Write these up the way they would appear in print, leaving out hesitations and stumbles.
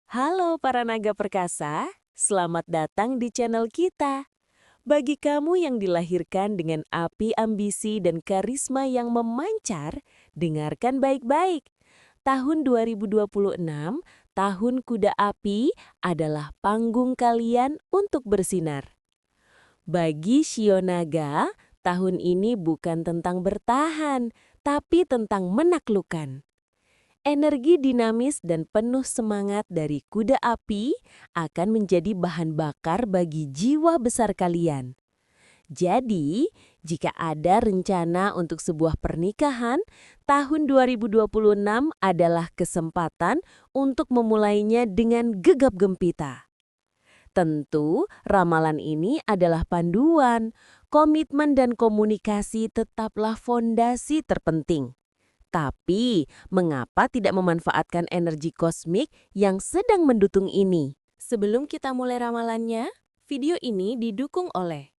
Halo para naga perkasa, selamat datang di channel kita. Bagi kamu yang dilahirkan dengan api ambisi dan karisma yang memancar, dengarkan baik-baik. Tahun 2026, tahun kuda api adalah panggung kalian untuk bersinar. Bagi Shio Naga, tahun ini bukan tentang bertahan, tapi tentang menaklukkan. Energi dinamis dan penuh semangat dari kuda api akan menjadi bahan bakar bagi jiwa besar kalian. Jadi, jika ada rencana untuk sebuah pernikahan, tahun 2026 adalah kesempatan untuk memulainya dengan gegap gempita. Tentu, ramalan ini adalah panduan, komitmen dan komunikasi tetaplah fondasi terpenting. Tapi, mengapa tidak memanfaatkan energi kosmik yang sedang mendukung ini? Sebelum kita mulai ramalannya, video ini didukung oleh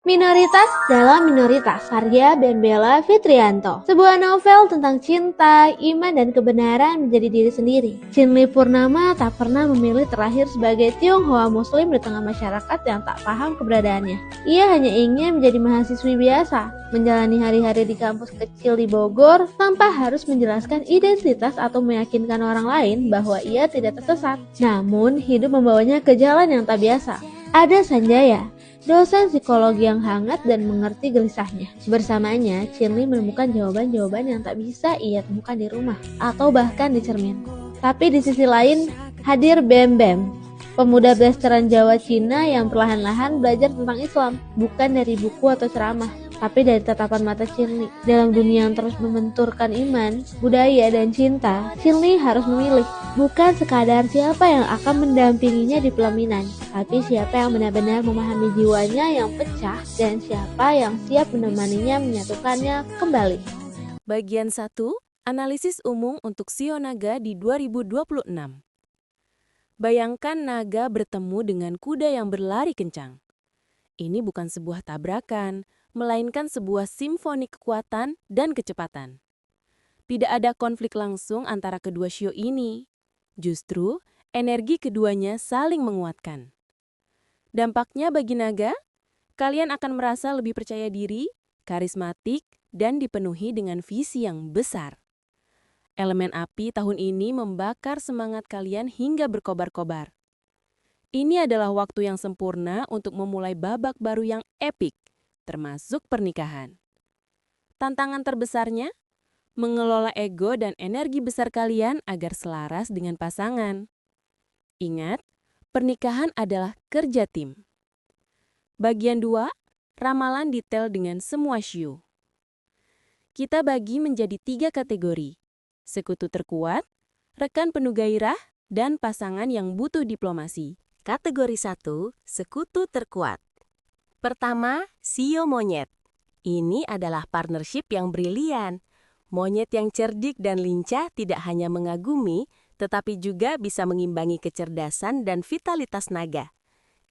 Minoritas dalam Minoritas, karya Ben Bella Fitrianto. Sebuah novel tentang cinta, iman, dan kebenaran menjadi diri sendiri. Chinli Purnama tak pernah memilih terakhir sebagai Tionghoa Muslim di tengah masyarakat yang tak paham keberadaannya. Ia hanya ingin menjadi mahasiswi biasa, menjalani hari-hari di kampus kecil di Bogor tanpa harus menjelaskan identitas atau meyakinkan orang lain bahwa ia tidak tersesat. Namun, hidup membawanya ke jalan yang tak biasa. Ada Sanjaya, dosen psikologi yang hangat dan mengerti gelisahnya. Bersamanya, Chinli menemukan jawaban-jawaban yang tak bisa ia temukan di rumah atau bahkan di cermin. Tapi di sisi lain, hadir Bem Bem, pemuda blasteran Jawa Cina yang perlahan-lahan belajar tentang Islam, bukan dari buku atau ceramah, tapi dari tatapan mata Chinli. Dalam dunia yang terus membenturkan iman, budaya, dan cinta, Chinli harus memilih, bukan sekadar siapa yang akan mendampinginya di pelaminan, tapi siapa yang benar-benar memahami jiwanya yang pecah dan siapa yang siap menemaninya menyatukannya kembali. Bagian 1, Analisis Umum untuk Shio Naga di 2026. Bayangkan naga bertemu dengan kuda yang berlari kencang. Ini bukan sebuah tabrakan, melainkan sebuah simfoni kekuatan dan kecepatan. Tidak ada konflik langsung antara kedua shio ini. Justru, energi keduanya saling menguatkan. Dampaknya bagi naga, kalian akan merasa lebih percaya diri, karismatik, dan dipenuhi dengan visi yang besar. Elemen api tahun ini membakar semangat kalian hingga berkobar-kobar. Ini adalah waktu yang sempurna untuk memulai babak baru yang epik, termasuk pernikahan. Tantangan terbesarnya, mengelola ego dan energi besar kalian agar selaras dengan pasangan. Ingat, pernikahan adalah kerja tim. Bagian 2, ramalan detail dengan semua shio. Kita bagi menjadi 3 kategori, sekutu terkuat, rekan penuh gairah, dan pasangan yang butuh diplomasi. Kategori 1, sekutu terkuat. Pertama, shio monyet. Ini adalah partnership yang brilian. Monyet yang cerdik dan lincah tidak hanya mengagumi, tetapi juga bisa mengimbangi kecerdasan dan vitalitas naga.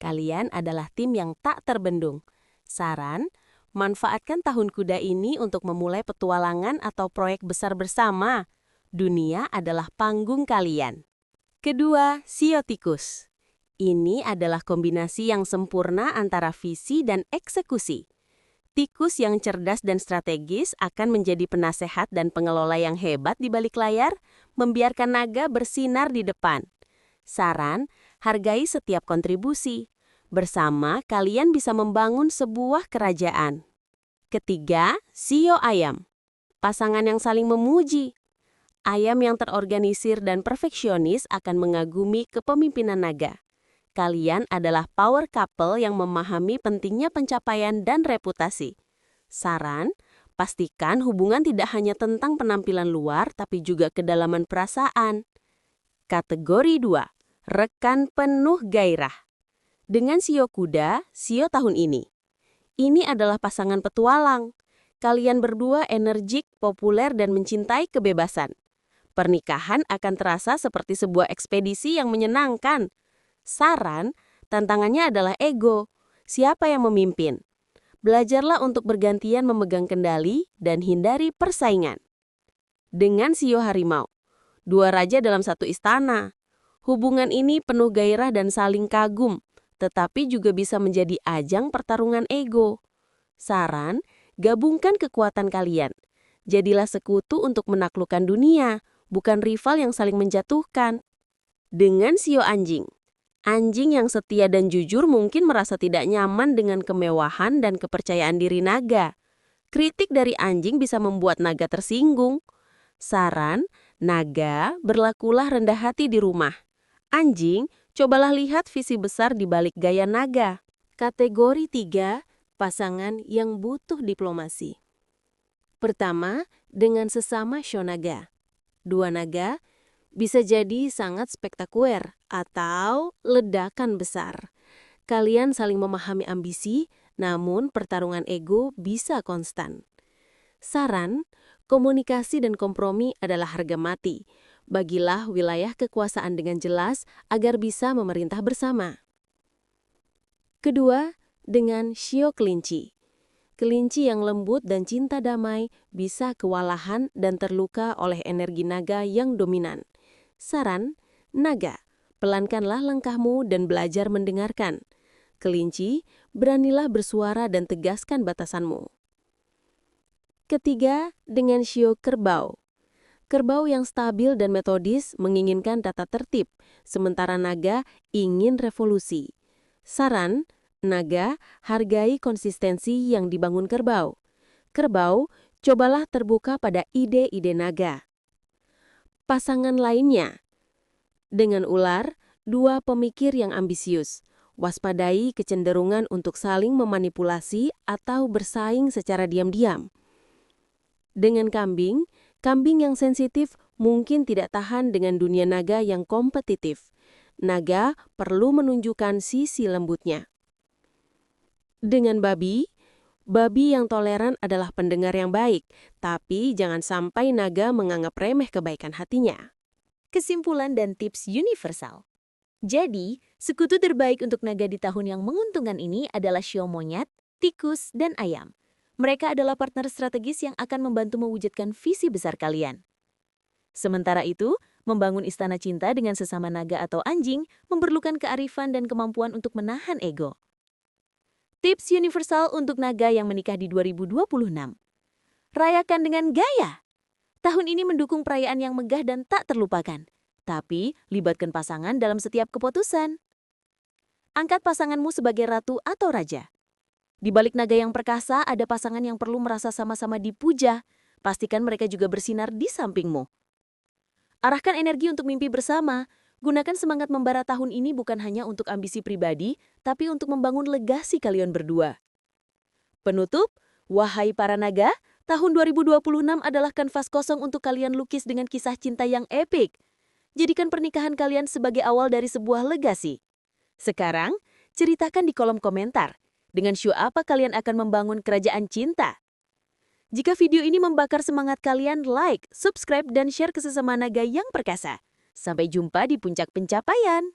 Kalian adalah tim yang tak terbendung. Saran, manfaatkan tahun kuda ini untuk memulai petualangan atau proyek besar bersama. Dunia adalah panggung kalian. Kedua, shio tikus. Ini adalah kombinasi yang sempurna antara visi dan eksekusi. Tikus yang cerdas dan strategis akan menjadi penasehat dan pengelola yang hebat di balik layar, membiarkan naga bersinar di depan. Saran, hargai setiap kontribusi. Bersama, kalian bisa membangun sebuah kerajaan. Ketiga, shio ayam. Pasangan yang saling memuji. Ayam yang terorganisir dan perfeksionis akan mengagumi kepemimpinan naga. Kalian adalah power couple yang memahami pentingnya pencapaian dan reputasi. Saran, pastikan hubungan tidak hanya tentang penampilan luar, tapi juga kedalaman perasaan. Kategori 2, rekan penuh gairah. Dengan shio kuda, shio tahun ini. Ini adalah pasangan petualang. Kalian berdua energik, populer, dan mencintai kebebasan. Pernikahan akan terasa seperti sebuah ekspedisi yang menyenangkan. Saran, tantangannya adalah ego. Siapa yang memimpin? Belajarlah untuk bergantian memegang kendali dan hindari persaingan. Dengan shio harimau, 2 raja dalam 1 istana. Hubungan ini penuh gairah dan saling kagum, tetapi juga bisa menjadi ajang pertarungan ego. Saran, gabungkan kekuatan kalian. Jadilah sekutu untuk menaklukkan dunia, bukan rival yang saling menjatuhkan. Dengan sio anjing. Anjing yang setia dan jujur mungkin merasa tidak nyaman dengan kemewahan dan kepercayaan diri naga. Kritik dari anjing bisa membuat naga tersinggung. Saran, naga, berlakulah rendah hati di rumah. Anjing, cobalah lihat visi besar di balik gaya naga. Kategori 3, pasangan yang butuh diplomasi. Pertama, dengan sesama shonaga. Dua naga bisa jadi sangat spektakuler atau ledakan besar. Kalian saling memahami ambisi, namun pertarungan ego bisa konstan. Saran, komunikasi dan kompromi adalah harga mati. Bagilah wilayah kekuasaan dengan jelas agar bisa memerintah bersama. Kedua, dengan shio kelinci. Kelinci yang lembut dan cinta damai bisa kewalahan dan terluka oleh energi naga yang dominan. Saran, naga, pelankanlah langkahmu dan belajar mendengarkan. Kelinci, beranilah bersuara dan tegaskan batasanmu. Ketiga, dengan shio kerbau. Kerbau yang stabil dan metodis menginginkan tata tertib, sementara naga ingin revolusi. Saran, naga, hargai konsistensi yang dibangun kerbau. Kerbau, cobalah terbuka pada ide-ide naga. Pasangan lainnya. Dengan ular, dua pemikir yang ambisius. Waspadai kecenderungan untuk saling memanipulasi atau bersaing secara diam-diam. Dengan kambing, kambing yang sensitif mungkin tidak tahan dengan dunia naga yang kompetitif. Naga perlu menunjukkan sisi lembutnya. Dengan babi, babi yang toleran adalah pendengar yang baik, tapi jangan sampai naga menganggap remeh kebaikan hatinya. Kesimpulan dan tips universal. Jadi, sekutu terbaik untuk naga di tahun yang menguntungkan ini adalah shio monyet, tikus, dan ayam. Mereka adalah partner strategis yang akan membantu mewujudkan visi besar kalian. Sementara itu, membangun istana cinta dengan sesama naga atau anjing memerlukan kearifan dan kemampuan untuk menahan ego. Tips universal untuk naga yang menikah di 2026. Rayakan dengan gaya. Tahun ini mendukung perayaan yang megah dan tak terlupakan. Tapi, libatkan pasangan dalam setiap keputusan. Angkat pasanganmu sebagai ratu atau raja. Di balik naga yang perkasa, ada pasangan yang perlu merasa sama-sama dipuja. Pastikan mereka juga bersinar di sampingmu. Arahkan energi untuk mimpi bersama. Gunakan semangat membara tahun ini bukan hanya untuk ambisi pribadi, tapi untuk membangun legasi kalian berdua. Penutup, wahai para naga, tahun 2026 adalah kanvas kosong untuk kalian lukis dengan kisah cinta yang epik. Jadikan pernikahan kalian sebagai awal dari sebuah legasi. Sekarang, ceritakan di kolom komentar, dengan shio apa kalian akan membangun kerajaan cinta? Jika video ini membakar semangat kalian, like, subscribe, dan share ke sesama naga yang perkasa. Sampai jumpa di puncak pencapaian!